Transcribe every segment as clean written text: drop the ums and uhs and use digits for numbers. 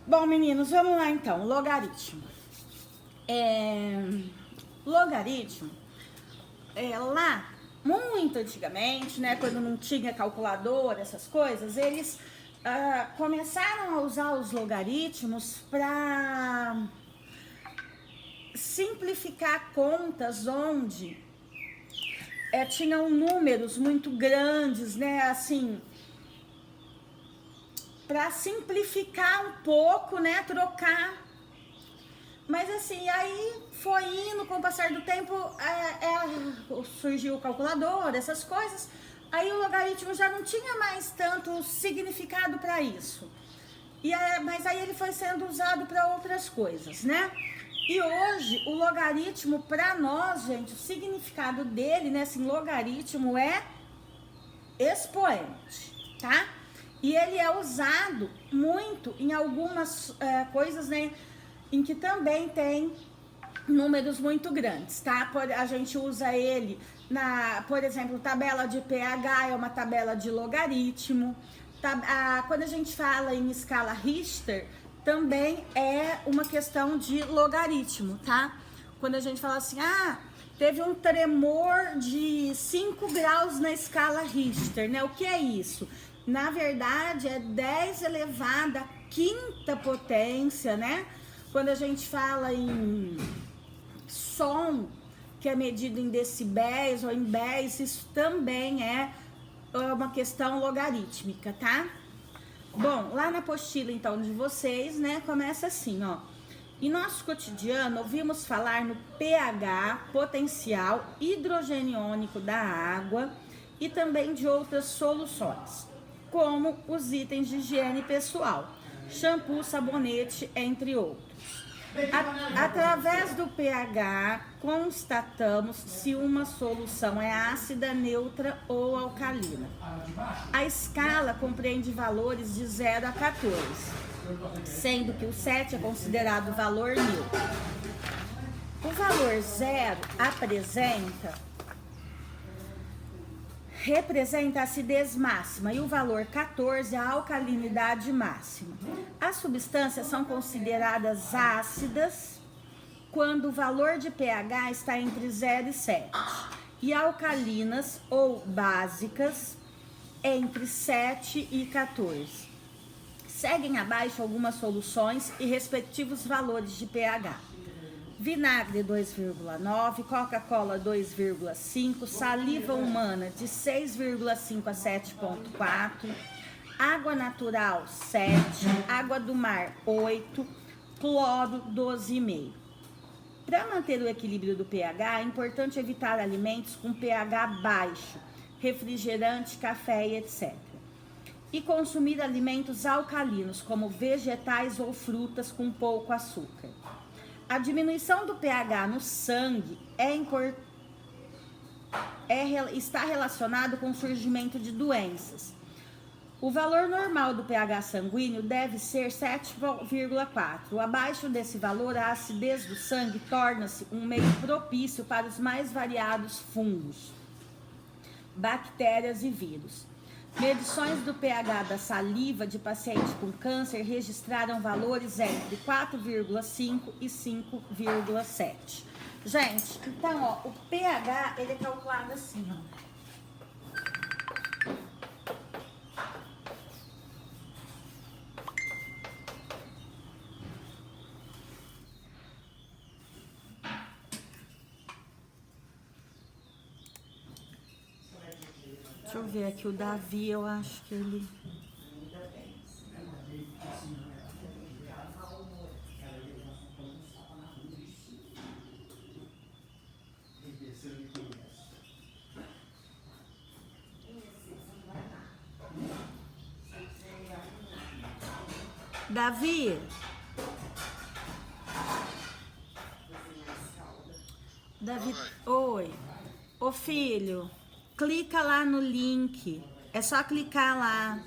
Bom, meninos, vamos lá então. Logaritmo. Logaritmo, lá, muito antigamente, né, quando não tinha calculadora, essas coisas, eles começaram a usar os logaritmos para simplificar contas onde tinham números muito grandes, né, assim, para simplificar um pouco, né, trocar. Mas assim, aí foi indo, com o passar do tempo, surgiu o calculador, essas coisas. Aí o logaritmo já não tinha mais tanto significado para isso. Mas aí ele foi sendo usado para outras coisas, né? E hoje, o logaritmo, para nós, gente, o significado dele, né, assim, logaritmo é expoente, tá? E ele é usado muito em algumas coisas, né, em que também tem números muito grandes, tá? A gente usa ele por exemplo, tabela de pH é uma tabela de logaritmo. Quando a gente fala em escala Richter, também é uma questão de logaritmo, tá? Quando a gente fala assim, teve um tremor de 5 graus na escala Richter, né? O que é isso? Na verdade, é 10 elevado à quinta potência, né? Quando a gente fala em som, que é medido em decibéis ou em béis, isso também é uma questão logarítmica, tá? Bom, lá na apostila, então, de vocês, né, começa assim, ó. Em nosso cotidiano, ouvimos falar no pH, potencial hidrogeniônico da água e também de outras soluções, como os itens de higiene pessoal, shampoo, sabonete, entre outros. Através do pH, constatamos se uma solução é ácida, neutra ou alcalina. A escala compreende valores de 0 a 14, sendo que o 7 é considerado valor neutro. O valor 0 representa a acidez máxima e o valor 14 a alcalinidade máxima. As substâncias são consideradas ácidas quando o valor de pH está entre 0 e 7 e alcalinas ou básicas entre 7 e 14. Seguem abaixo algumas soluções e respectivos valores de pH. Vinagre 2,9, Coca-Cola 2,5, saliva humana de 6,5 a 7,4, água natural 7, água do mar 8, cloro 12,5. Para manter o equilíbrio do pH, é importante evitar alimentos com pH baixo, refrigerante, café e etc. E consumir alimentos alcalinos, como vegetais ou frutas com pouco açúcar. A diminuição do pH no sangue está relacionado com o surgimento de doenças. O valor normal do pH sanguíneo deve ser 7,4. Abaixo desse valor, a acidez do sangue torna-se um meio propício para os mais variados fungos, bactérias e vírus. Medições do pH da saliva de pacientes com câncer registraram valores entre 4,5 e 5,7. Gente, então, ó, o pH, ele é calculado assim, ó. Deixa eu ver aqui, o Davi, eu acho que ele... Davi? Davi, oi. Ô filho, clica lá no link. É só clicar lá.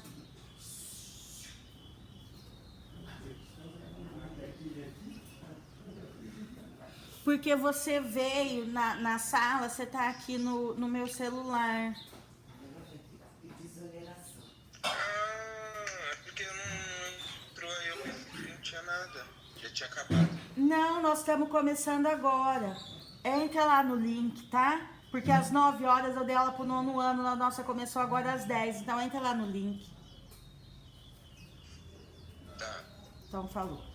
Porque você veio na sala, você tá aqui no meu celular. Ah, é porque eu não entrou, eu pensei que não tinha nada. Já tinha acabado. Não, nós estamos começando agora. Entra lá no link, tá? Porque às 9 horas eu dei aula pro 9º ano, a nossa começou agora às 10. Então entra lá no link. Tá. Então falou.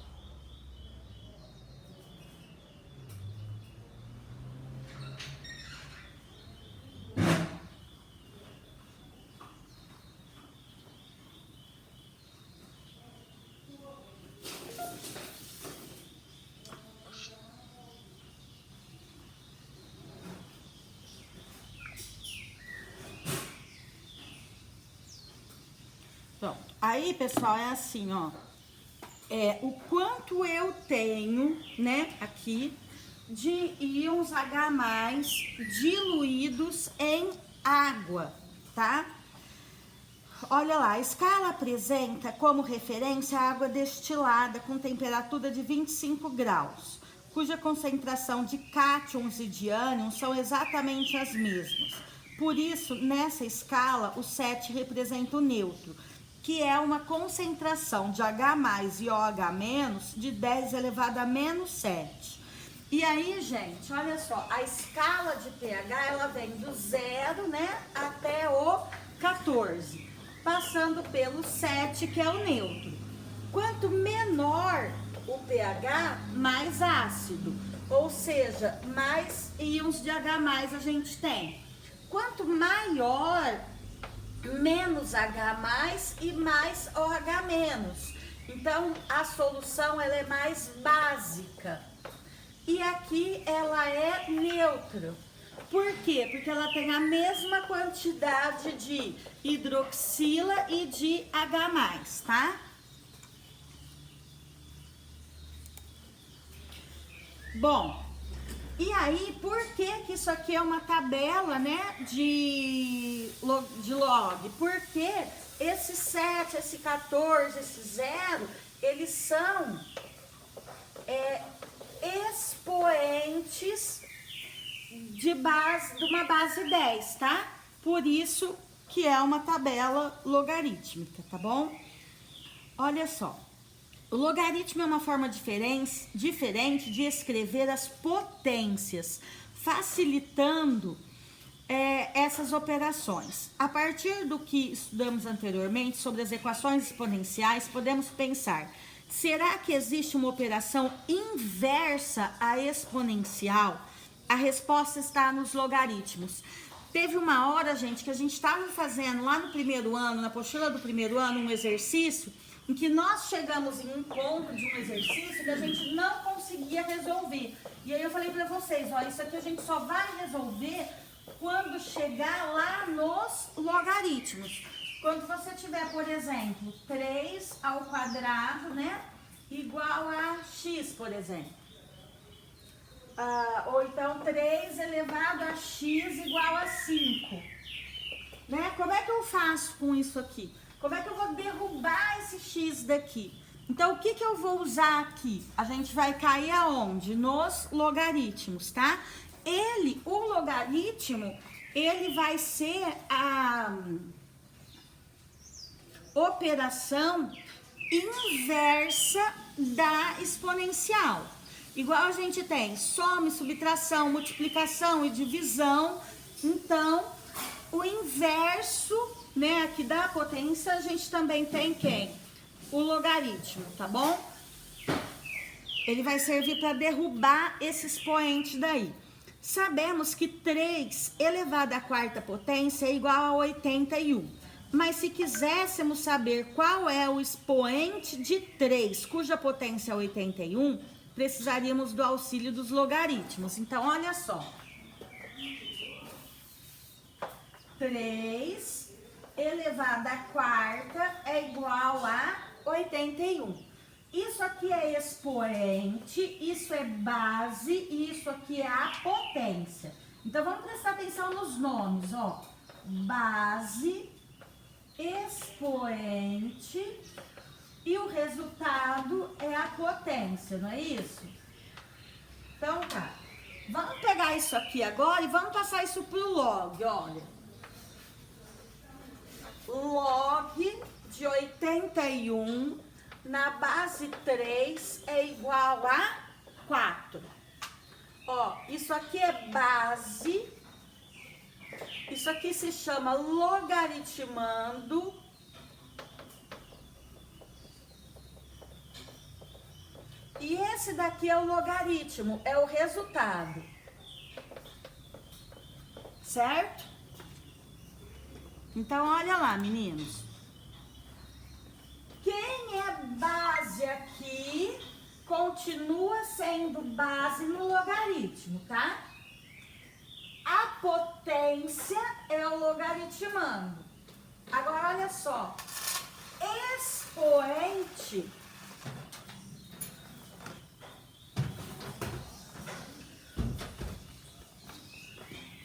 Pronto. Aí, pessoal, é assim, ó. O quanto eu tenho, né, aqui, de íons H+, diluídos em água, tá? Olha lá, a escala apresenta como referência a água destilada com temperatura de 25 graus, cuja concentração de cátions e de ânions são exatamente as mesmas. Por isso, nessa escala, o 7 representa o neutro, que é uma concentração de H+ e OH- de 10 elevado a menos 7. E aí, gente, olha só, a escala de pH, ela vem do 0, né, até o 14, passando pelo 7, que é o neutro. Quanto menor o pH, mais ácido, ou seja, mais íons de H+ a gente tem. Quanto maior, menos H+ e mais OH-. Então, a solução ela é mais básica. E aqui ela é neutra. Por quê? Porque ela tem a mesma quantidade de hidroxila e de H+, tá? Bom, e aí, por que que isso aqui é uma tabela, né, de log? Porque esse 7, esse 14, esse 0, eles são expoentes de uma base 10, tá? Por isso que é uma tabela logarítmica, tá bom? Olha só. O logaritmo é uma forma diferente de escrever as potências, facilitando essas operações. A partir do que estudamos anteriormente sobre as equações exponenciais, podemos pensar: será que existe uma operação inversa à exponencial? A resposta está nos logaritmos. Teve uma hora, gente, que a gente estava fazendo lá no primeiro ano, na apostila do primeiro ano, um exercício em que nós chegamos em um ponto de um exercício que a gente não conseguia resolver. E aí eu falei para vocês, ó, isso aqui a gente só vai resolver quando chegar lá nos logaritmos. Quando você tiver, por exemplo, 3 ao quadrado, né, igual a x, por exemplo. Ou então 3 elevado a x igual a 5. Né? Como é que eu faço com isso aqui? Como é que eu vou derrubar esse x daqui? Então, o que que eu vou usar aqui? A gente vai cair aonde? Nos logaritmos, tá? O logaritmo, ele vai ser a operação inversa da exponencial. Igual a gente tem soma, subtração, multiplicação e divisão. Então, o inverso, né, aqui da potência, a gente também tem quem? O logaritmo, tá bom? Ele vai servir para derrubar esse expoente daí. Sabemos que 3 elevado à quarta potência é igual a 81. Mas se quiséssemos saber qual é o expoente de 3, cuja potência é 81, precisaríamos do auxílio dos logaritmos. Então, olha só. 3 elevado à quarta é igual a 81. Isso aqui é expoente, isso é base e isso aqui é a potência. Então, vamos prestar atenção nos nomes, ó. Base, expoente e o resultado é a potência, não é isso? Então, tá. Vamos pegar isso aqui agora e vamos passar isso pro log, olha. Log de 81 na base 3 é igual a 4. Ó, isso aqui é base, isso aqui se chama logaritmando. E esse daqui é o logaritmo, é o resultado. Certo? Então, olha lá, meninos. Quem é base aqui, continua sendo base no logaritmo, tá? A potência é o logaritmando. Agora, olha só. Expoente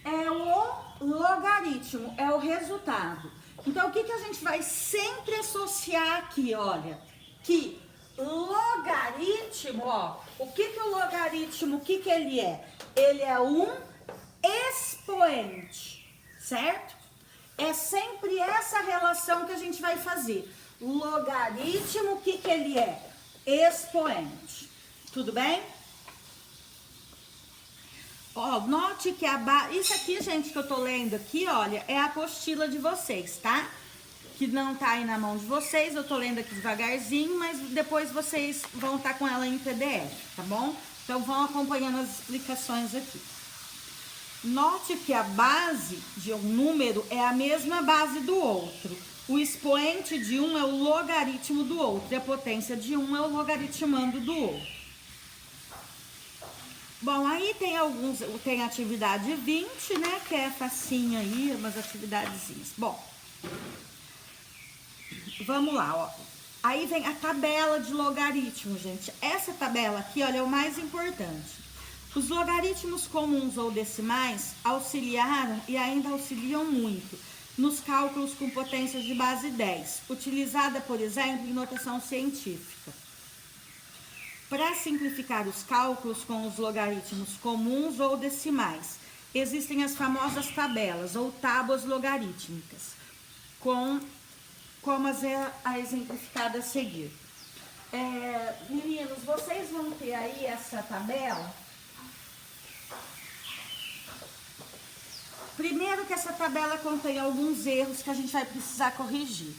é o logaritmo, é o resultado. Então, o que a gente vai sempre associar aqui, olha? Que logaritmo, ó, o que o logaritmo, o que ele é? Ele é um expoente, certo? É sempre essa relação que a gente vai fazer. Logaritmo, o que ele é? Expoente. Tudo bem? Ó, note que isso aqui, gente, que eu tô lendo aqui, olha, é a apostila de vocês, tá? Que não tá aí na mão de vocês, eu tô lendo aqui devagarzinho, mas depois vocês vão estar com ela em PDF, tá bom? Então, vão acompanhando as explicações aqui. Note que a base de um número é a mesma base do outro. O expoente de um é o logaritmo do outro, e a potência de um é o logaritmando do outro. Bom, aí tem atividade 20, né, que é facinho aí, umas atividadezinhas. Bom, vamos lá, ó. Aí vem a tabela de logaritmo, gente. Essa tabela aqui, olha, é o mais importante. Os logaritmos comuns ou decimais auxiliaram e ainda auxiliam muito nos cálculos com potências de base 10, utilizada, por exemplo, em notação científica. Para simplificar os cálculos com os logaritmos comuns ou decimais, existem as famosas tabelas ou tábuas logarítmicas, como a exemplificada a seguir. Meninos, vocês vão ter aí essa tabela. Primeiro que essa tabela contém alguns erros que a gente vai precisar corrigir.